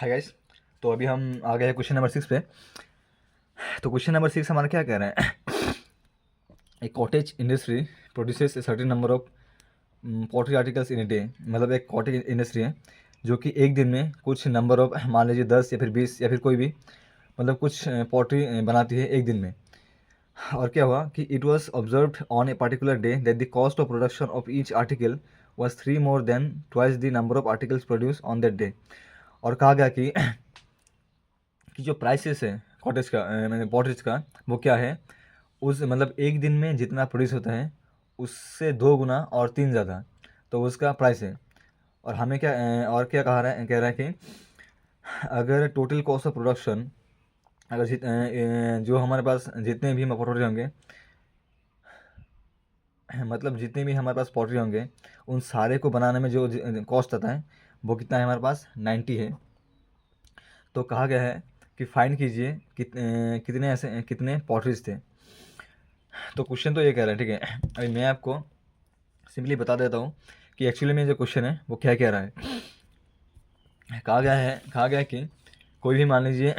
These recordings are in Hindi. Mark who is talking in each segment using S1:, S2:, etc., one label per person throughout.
S1: Hi guys. तो अभी हम आ गए हैं क्वेश्चन नंबर 6 पे। तो क्वेश्चन नंबर 6 हमारा क्या कह रहा है? A cottage industry produces a certain number of pottery articles in a day. मतलब एक कॉटेज इंडस्ट्री है जो कि एक दिन में कुछ नंबर ऑफ, मान लीजिए 10 या फिर 20 या फिर कोई भी, मतलब कुछ पॉटरी बनाती है एक दिन में। और क्या हुआ कि it was observed on a particular day that the cost of production of each article was 3 more than twice the number of articles produce on that day. और कहा गया कि जो प्राइसेस है कॉटेज का, मतलब पॉटरीज का, वो क्या है, उस मतलब एक दिन में जितना प्रोड्यूस होता है उससे 2 गुना और 3 ज़्यादा, तो उसका प्राइस है। और हमें क्या और क्या कह रहा है कि अगर टोटल कॉस्ट ऑफ प्रोडक्शन, अगर जो हमारे पास जितने भी पॉटरी होंगे, मतलब जितने भी हमारे पास पॉटरी होंगे, उन सारे को बनाने में जो कॉस्ट आता है वो कितना है, हमारे पास 90 है। तो कहा गया है कि फाइंड कीजिए कितने ऐसे कितने पॉटरीज थे। तो क्वेश्चन तो ये कह रहा है, ठीक है। अभी मैं आपको सिंपली बता देता हूँ कि एक्चुअली में जो क्वेश्चन है वो क्या कह रहा है। कहा गया है कि कोई भी मान लीजिए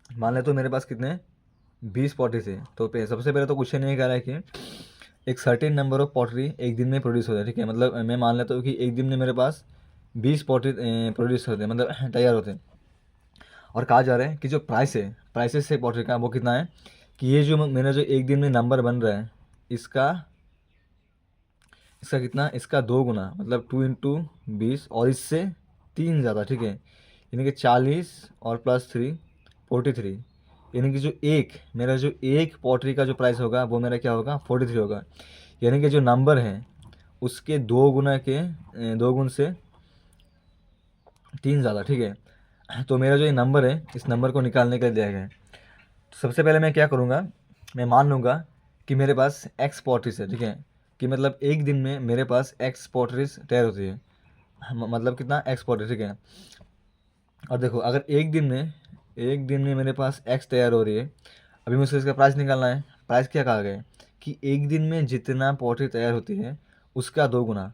S1: मान ले तो मेरे पास कितने 20 पॉटरी थे। तो सबसे पहले तो क्वेश्चन ये कह रहा है कि एक सर्टेन नंबर ऑफ पॉटरी एक दिन में प्रोड्यूस होता है, ठीक है। मतलब मैं मान लेता हूँ कि एक दिन में मेरे पास 20 पॉटरी प्रोड्यूस होते हैं, मतलब तैयार होते हैं। और कहा जा रहा है कि जो प्राइसेस है पॉटरी का वो कितना है, कि ये जो मेरा जो एक दिन में नंबर बन रहा है इसका इसका कितना, इसका 2 गुना, मतलब 2 × 20 और इससे 3 ज़्यादा, ठीक है। यानी कि 40 और +3 43। यानी कि जो मेरा जो एक पॉटरी का जो प्राइस होगा वो मेरा क्या होगा, 43 होगा। यानी कि जो नंबर है उसके 2 गुना के 2 गुण से 3 ज़्यादा, ठीक है। तो मेरा जो ये नंबर है इस नंबर को निकालने के लिए दिया गया है। तो सबसे पहले मैं क्या करूँगा, मैं मान लूँगा कि मेरे पास एक्स पॉटरीज है, ठीक है। कि मतलब एक दिन में मेरे पास एक्स पॉटरीज तैयार होती है, मतलब कितना, एक्स पॉटरी, ठीक है। और देखो, अगर एक दिन में मेरे पास एक्स तैयार हो रही है, अभी मुझे इसका प्राइस निकालना है। प्राइस क्या कहा गया है कि एक दिन में जितना पॉटरी तैयार होती है उसका 2 गुना।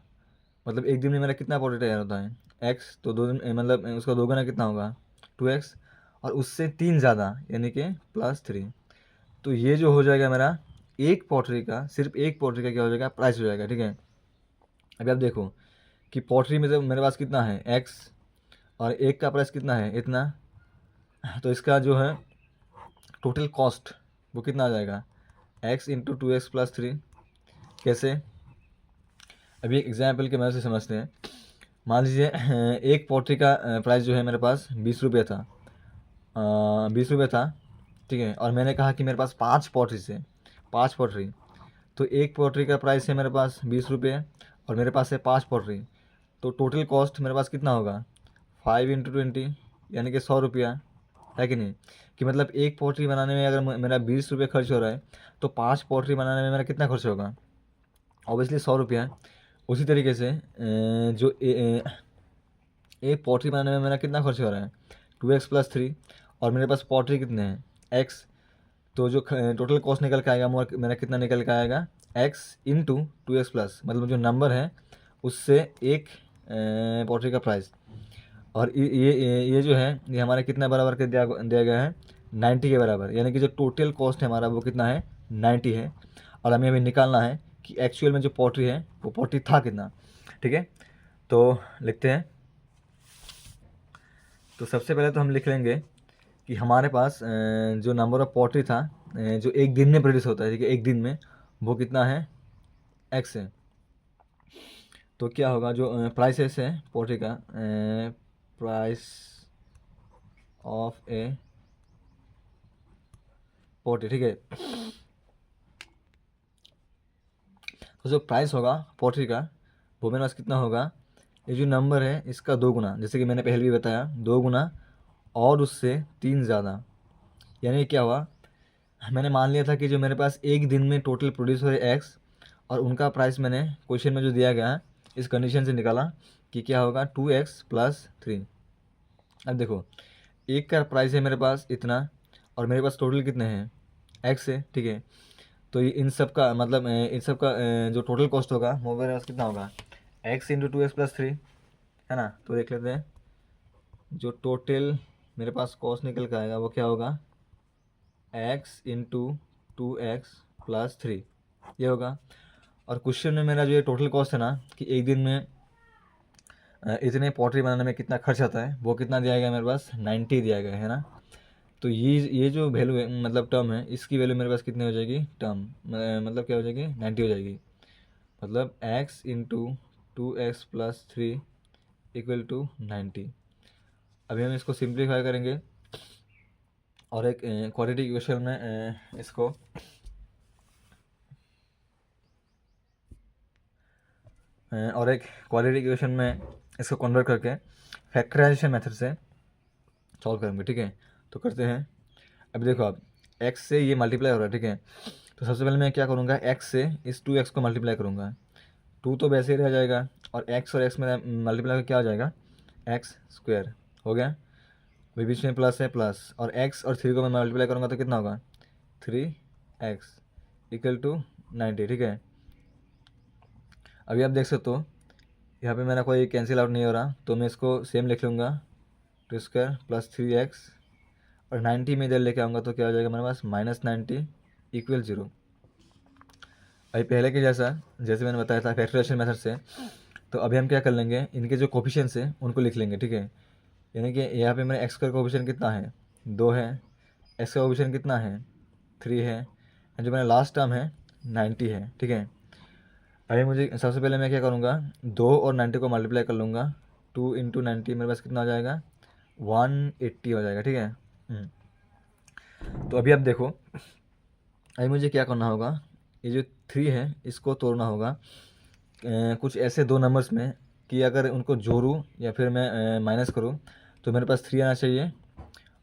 S1: मतलब एक दिन में मेरा कितना पॉटरी तैयार होता है, एक्स, तो 2 दिन मतलब उसका 2 गुना कितना होगा, 2x, और उससे 3 ज़्यादा यानी कि +3। तो ये जो हो जाएगा मेरा एक पॉटरी का, सिर्फ एक पॉटरी का क्या हो जाएगा, प्राइस हो जाएगा, ठीक है। अभी आप देखो कि पॉटरी में तो मेरे पास कितना है, एक्स, और एक का प्राइस कितना है, इतना। तो इसका जो है टोटल कॉस्ट वो कितना आ जाएगा, x × 2x + 3। कैसे, अभी एक एग्जाम्पल के मदद से समझते हैं। मान लीजिए एक पॉटरी का प्राइस जो है मेरे पास 20 रुपये था, 20 रुपये था, ठीक है। और मैंने कहा कि मेरे पास 5 पॉटरी से 5 पॉटरी, तो एक पॉटरी का प्राइस है मेरे पास 20 रुपये, और मेरे पास है 5 पॉटरी। तो टोटल कॉस्ट मेरे पास कितना होगा, 5 × 20, यानी कि 100 रुपया, है कि नहीं। कि मतलब एक पॉटरी बनाने में अगर मेरा 20 रुपये खर्च हो रहा है, तो 5 पॉटरी बनाने में मेरा कितना खर्च होगा, ऑब्वियसली 100 रुपया। उसी तरीके से जो एक पॉटरी बनाने में मेरा कितना खर्च हो रहा है, 2x + 3, और मेरे पास पॉटरी कितने हैं, एक्स। तो जो टोटल कॉस्ट निकल के आएगा मेरा कितना निकल के आएगा, x × 2x+, मतलब जो नंबर है उससे एक पॉटरी का प्राइस। और ये जो है ये हमारा कितना बराबर कर दिया गया है, 90 के बराबर। यानी कि जो टोटल कॉस्ट है हमारा वो कितना है, 90 है। और हमें अभी निकालना है कि एक्चुअल में जो पॉटरी है वो पॉटरी था कितना, ठीक है। तो लिखते हैं। तो सबसे पहले तो हम लिख लेंगे कि हमारे पास जो नंबर ऑफ पॉटरी था जो एक दिन में प्रोड्यूस होता है, ठीक है, एक दिन में, वो कितना है, एक्स है। तो क्या होगा, जो प्राइसेस है पोल्ट्री का, प्राइस ऑफ ए पोल्ट्री, ठीक है। तो जो प्राइस होगा पोल्ट्री का वो मेरे पास कितना होगा, ये जो नंबर है इसका 2 गुना, जैसे कि मैंने पहले भी बताया, 2 गुना और उससे 3 ज़्यादा। यानी क्या हुआ, मैंने मान लिया था कि जो मेरे पास एक दिन में टोटल प्रोड्यूस हो रहे एक्स, और उनका प्राइस मैंने क्वेश्चन में जो दिया गया है इस कंडीशन से निकाला कि क्या होगा, 2x + 3। अब देखो, एक का प्राइस है मेरे पास इतना, और मेरे पास टोटल कितने हैं, एक्स है, ठीक है। तो ये इन सब का मतलब इन सब का जो टोटल कॉस्ट होगा वो मेरे पास कितना होगा, x × 2x + 3, है ना। तो देख लेते हैं, जो टोटल मेरे पास कॉस निकल के आएगा वो क्या होगा, x इंटू 2x+3 ये होगा। और क्वेश्चन में मेरा जो ये टोटल कॉस्ट है ना कि एक दिन में इतने पॉटरी बनाने में कितना खर्च आता है, वो कितना दिया गया मेरे पास, 90 दिया गया है ना। तो ये जो वैल्यू है मतलब टर्म है, इसकी वैल्यू मेरे पास कितनी हो जाएगी, टर्म मतलब क्या हो जाएगी, 90 हो जाएगी। मतलब x into 2x+3 equal to 90। अभी हम इसको सिंप्लीफाई करेंगे और एक क्वाड्रेटिक इक्वेशन में इसको और एक क्वाड्रेटिक इक्वेशन में इसको कन्वर्ट करके फैक्टराइजेशन मेथड से सॉल्व करेंगे, ठीक है। तो करते हैं। अभी देखो आप x से ये मल्टीप्लाई हो रहा है, ठीक है। तो सबसे पहले मैं क्या करूँगा, x से इस 2x को मल्टीप्लाई करूँगा, 2 तो वैसे ही रह जाएगा और x और x में मल्टीप्लाई क्या हो जाएगा, x² हो गया। अभी बीच में प्लस है प्लस, और x और 3 को मैं मल्टीप्लाई करूँगा तो कितना होगा, 3x इक्वल टू 90, ठीक है। अभी आप देख सकते हो यहाँ पे मेरा कोई कैंसिल आउट नहीं हो रहा, तो मैं इसको सेम लिख लूँगा, 2² + 3x और 90 में इधर लेके आऊँगा तो क्या हो जाएगा मेरे पास, -90 = 0। अभी पहले के जैसे मैंने बताया था फैक्टराइजेशन मेथड से, तो अभी हम क्या कर लेंगे, इनके जो कोफिशिएंट्स हैं उनको लिख लेंगे, ठीक है। यानी कि यहाँ पे मेरा x का कोफिशिएंट कितना है, 2 है, x का कोफिशिएंट कितना है, 3 है, और जो मेरा लास्ट टर्म है 90 है, ठीक है। अभी मुझे सबसे पहले मैं क्या करूँगा, 2 और 90 को मल्टीप्लाई कर लूँगा, 2 × 90 मेरे पास कितना हो जाएगा, 180 हो जाएगा, ठीक है। तो अभी आप देखो, अभी मुझे क्या करना होगा, ये जो 3 है इसको तोड़ना होगा कुछ ऐसे दो नंबर्स में कि अगर उनको जोड़ूँ या फिर मैं माइनस करूँ तो मेरे पास 3 आना चाहिए,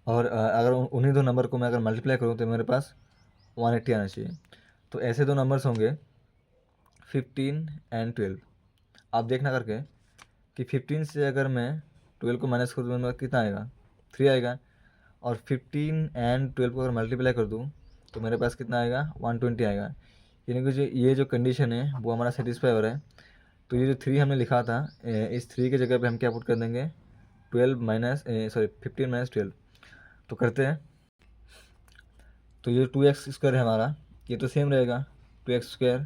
S1: और अगर उन्हीं दो नंबर को मैं अगर मल्टीप्लाई करूँ तो मेरे पास 180 आना चाहिए। तो ऐसे दो नंबर्स होंगे 15 और 12। आप देखना करके कि 15 से अगर मैं 12 को माइनस करूँ तो मेरे पास कितना आएगा, 3 आएगा, और 15 और 12 को अगर मल्टीप्लाई कर दूँ तो मेरे पास कितना आएगा, 120 आएगा। यानी कि ये जो कंडीशन है वो हमारा सेटिस्फाई हो रहा है। तो ये जो 3 हमने लिखा था, इस 3 की जगह पे हम क्या पुट कर देंगे, 15 - 12। तो करते हैं। तो ये 2x² है हमारा, ये तो सेम रहेगा, 2x²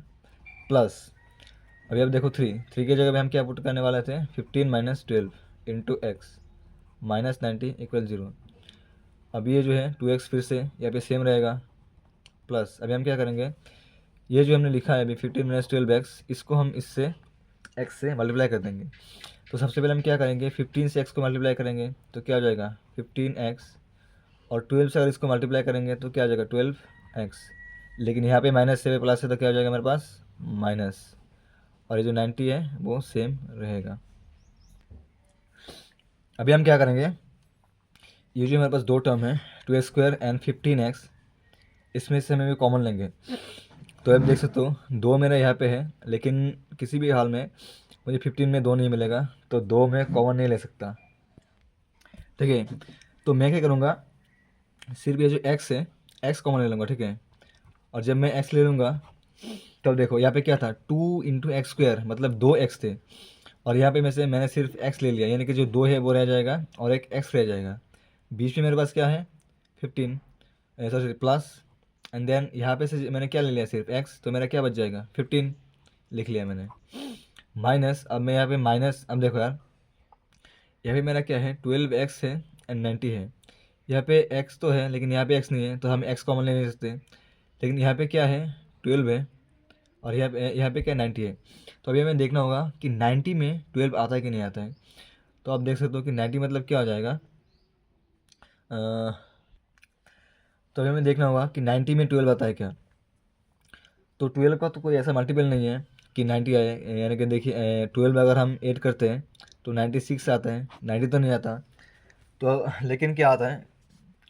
S1: प्लस, अभी अब देखो 3 की जगह पे हम क्या पुट करने वाले थे, 15 - 12 इंटू x -90 = 0। अब ये जो है 2x फिर से यहाँ पे सेम रहेगा प्लस, अभी हम क्या करेंगे, ये जो हमने लिखा है अभी 15 - 12x, इसको हम इससे x से मल्टीप्लाई कर देंगे। तो सबसे पहले हम क्या करेंगे, 15 से x को मल्टीप्लाई करेंगे तो क्या हो जाएगा, 15x, और 12 से अगर इसको मल्टीप्लाई करेंगे तो क्या हो जाएगा, 12x। लेकिन यहाँ पे माइनस से प्लस है तो क्या हो जाएगा मेरे पास, माइनस, और ये जो 90 है वो सेम रहेगा। अभी हम क्या करेंगे, ये जो मेरे पास दो टर्म है 2x² और 15x, इसमें से हमें भी कॉमन लेंगे। तो अब देख सकते हो 2 मेरा यहाँ पे है, लेकिन किसी भी हाल में मुझे 15 में 2 नहीं मिलेगा, तो 2 में कॉमन नहीं ले सकता, ठीक है। तो मैं क्या करूँगा, सिर्फ ये जो x है x कॉमन ले लूँगा, ठीक है। और जब मैं x ले लूँगा तब देखो यहाँ पे क्या था, 2 × x² मतलब 2x थे, और यहाँ पे मैंने सिर्फ x ले लिया, यानी कि जो 2 है वो रह जाएगा और एक x रह जाएगा। बीच में मेरे पास क्या है, 15 सॉरी प्लस, एंड देन यहाँ पे से मैंने क्या ले लिया, सिर्फ x, तो मेरा क्या बच जाएगा, 15 लिख लिया मैंने, माइनस, अब मैं यहाँ पे माइनस, अब देखो यार यहाँ पे मेरा क्या है, 12x है एंड 90 है। यहाँ पे x तो है लेकिन यहाँ पे x नहीं है, तो हम x कॉमन ले नहीं सकते, लेकिन यहाँ पे क्या है, 12 है, और यहाँ पे क्या 90 है। तो अभी हमें देखना होगा कि 90 में 12 आता है कि नहीं आता है। तो आप देख सकते हो कि 90 मतलब क्या हो जाएगा, तो अभी हमें देखना होगा कि 90 में 12 आता है क्या। तो 12 का तो कोई ऐसा मल्टीपल नहीं है कि 90 आए, यानी कि देखिए 12 अगर हम ऐड करते हैं तो 96 आता है, 90 तो नहीं आता। तो लेकिन क्या आता है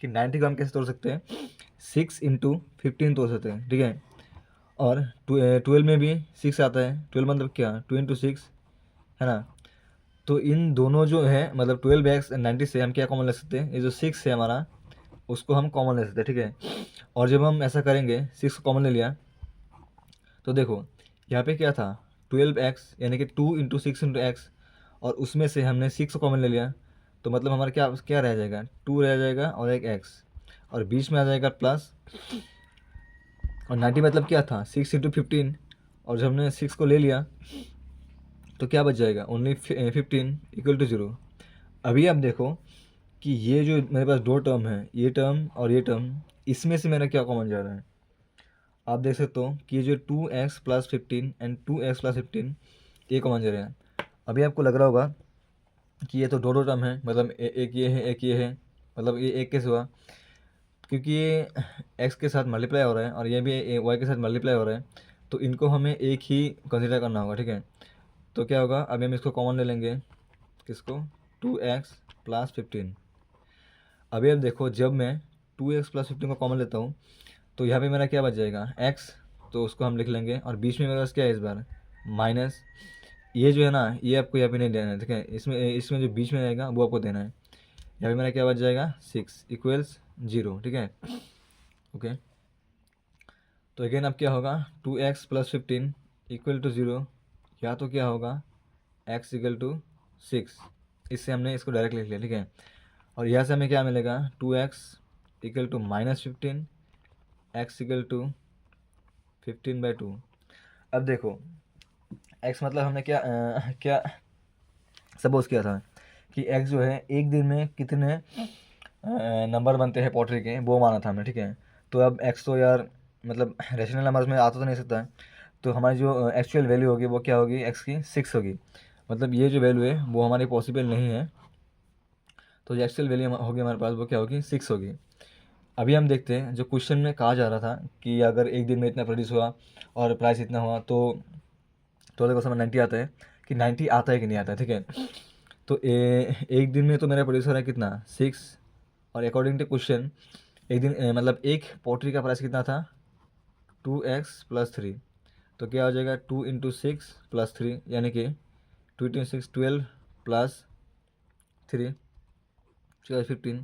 S1: कि 90 को हम कैसे तोड़ सकते हैं, 6 × 15 तोड़ सकते हैं, ठीक है। और 12 में भी 6 आता है, 12 मतलब क्या, 2 × 6 है ना। तो इन दोनों जो है मतलब 12x और 90 से हम क्या कॉमन ले सकते हैं, ये जो 6 है हमारा उसको हम कॉमन ले सकते हैं, ठीक है। और जब हम ऐसा करेंगे 6 को कॉमन ले लिया तो देखो यहाँ पे क्या था, 12x यानी कि 2 × 6 × x, और उसमें से हमने 6 को कॉमन ले लिया तो मतलब हमारा क्या क्या रह जाएगा, 2 रह जाएगा और एक x, और बीच में आ जाएगा प्लस, और 90 मतलब क्या था, 6 इंटू 15, और जब हमने 6 को ले लिया तो क्या बच जाएगा, ओनली 15 इक्वल टू 0। अभी आप देखो कि ये जो मेरे पास दो टर्म है, ये टर्म और ये टर्म, इसमें से मेरा क्या कॉमन जा रहा है, आप देख सकते हो कि ये जो 2x plus 15 and 2x plus 15 ये कॉमन जा रहा है। अभी आपको लग रहा होगा कि ये तो दो दो टर्म है, मतलब एक ये है एक ये है, मतलब ये एक कैसे हुआ, क्योंकि ये x के साथ मल्टीप्लाई हो रहा है और ये भी y के साथ मल्टीप्लाई हो रहा है, तो इनको हमें एक ही कंसिडर करना होगा, ठीक है। तो क्या होगा, अभी हम इसको कॉमन ले लेंगे, किसको, 2x प्लस 15। अभी अब देखो जब मैं 2x प्लस 15 को कॉमन लेता हूँ तो यहाँ पे मेरा क्या बच जाएगा, x, तो उसको हम लिख लेंगे, और बीच में मेरे पास क्या है इस बार, माइनस, ये जो है ना ये आपको यहाँ पे नहीं देना है, ठीक है, इसमें जो बीच में रहेगा वो आपको देना है। यहाँ पे मेरा क्या बच जाएगा, 6 इक्वल्स 0, ठीक है, ओके। तो अगेन अब क्या होगा, 2x प्लस 15 इक्वल टू 0, या तो क्या होगा x इक्वल टू 6, इससे हमने इसको डायरेक्ट लिख लिया, ठीक है। और यहाँ से हमें क्या मिलेगा, 2x equal to -15, x equal to 15/2। अब देखो x मतलब हमने क्या क्या सपोज किया था कि x जो है एक दिन में कितने नंबर बनते हैं पोट्री के, वो माना था हमने, ठीक है। तो अब x तो यार मतलब रेशनल नंबर्स में आता तो नहीं सकता है, तो हमारी जो एक्चुअल वैल्यू होगी वो क्या होगी, x की 6 होगी, मतलब ये जो वैल्यू है वो हमारी पॉसिबल नहीं है, तो जो एक्चुअल वैल्यू होगी हमारे पास वो क्या होगी, 6 होगी। अभी हम देखते हैं जो क्वेश्चन में कहा जा रहा था कि अगर एक दिन में इतना प्रोड्यूस हुआ और प्राइस इतना हुआ, तो देखो समझ 90 आता है कि 90 आता है कि नहीं आता है, ठीक है। तो एक दिन में तो मेरा प्रोड्यूस हो रहा है कितना, 6, और अकॉर्डिंग टू क्वेश्चन एक दिन मतलब एक पोट्री का प्राइस कितना था, 2x प्लस 3, तो क्या हो जाएगा 2 इंटू 6 प्लस 3, यानी कि 2 इंटू 6 12 प्लस 3 15,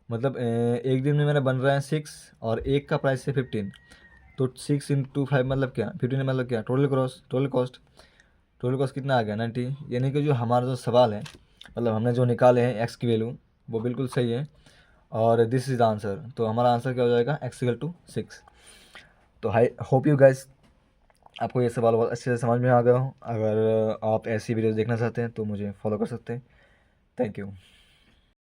S1: मतलब एक दिन में मेरा बन रहा है 6 और एक का प्राइस है 15, तो 6 इंटू 5 मतलब क्या, 15 मतलब क्या, टोटल कॉस्ट कितना आ गया, 90। यानी कि जो हमारा जो सवाल है, मतलब हमने जो निकाले हैं एक्स की वैल्यू वो बिल्कुल सही है, और दिस इज़ द आंसर। तो हमारा आंसर क्या हो जाएगा, x इक्वल टू 6। तो हाई होप यू गाइस आपको ये सवाल बहुत अच्छे से समझ में आ गया हो। अगर आप ऐसी वीडियोज़ देखना चाहते हैं तो मुझे फॉलो कर सकते हैं। Thank you.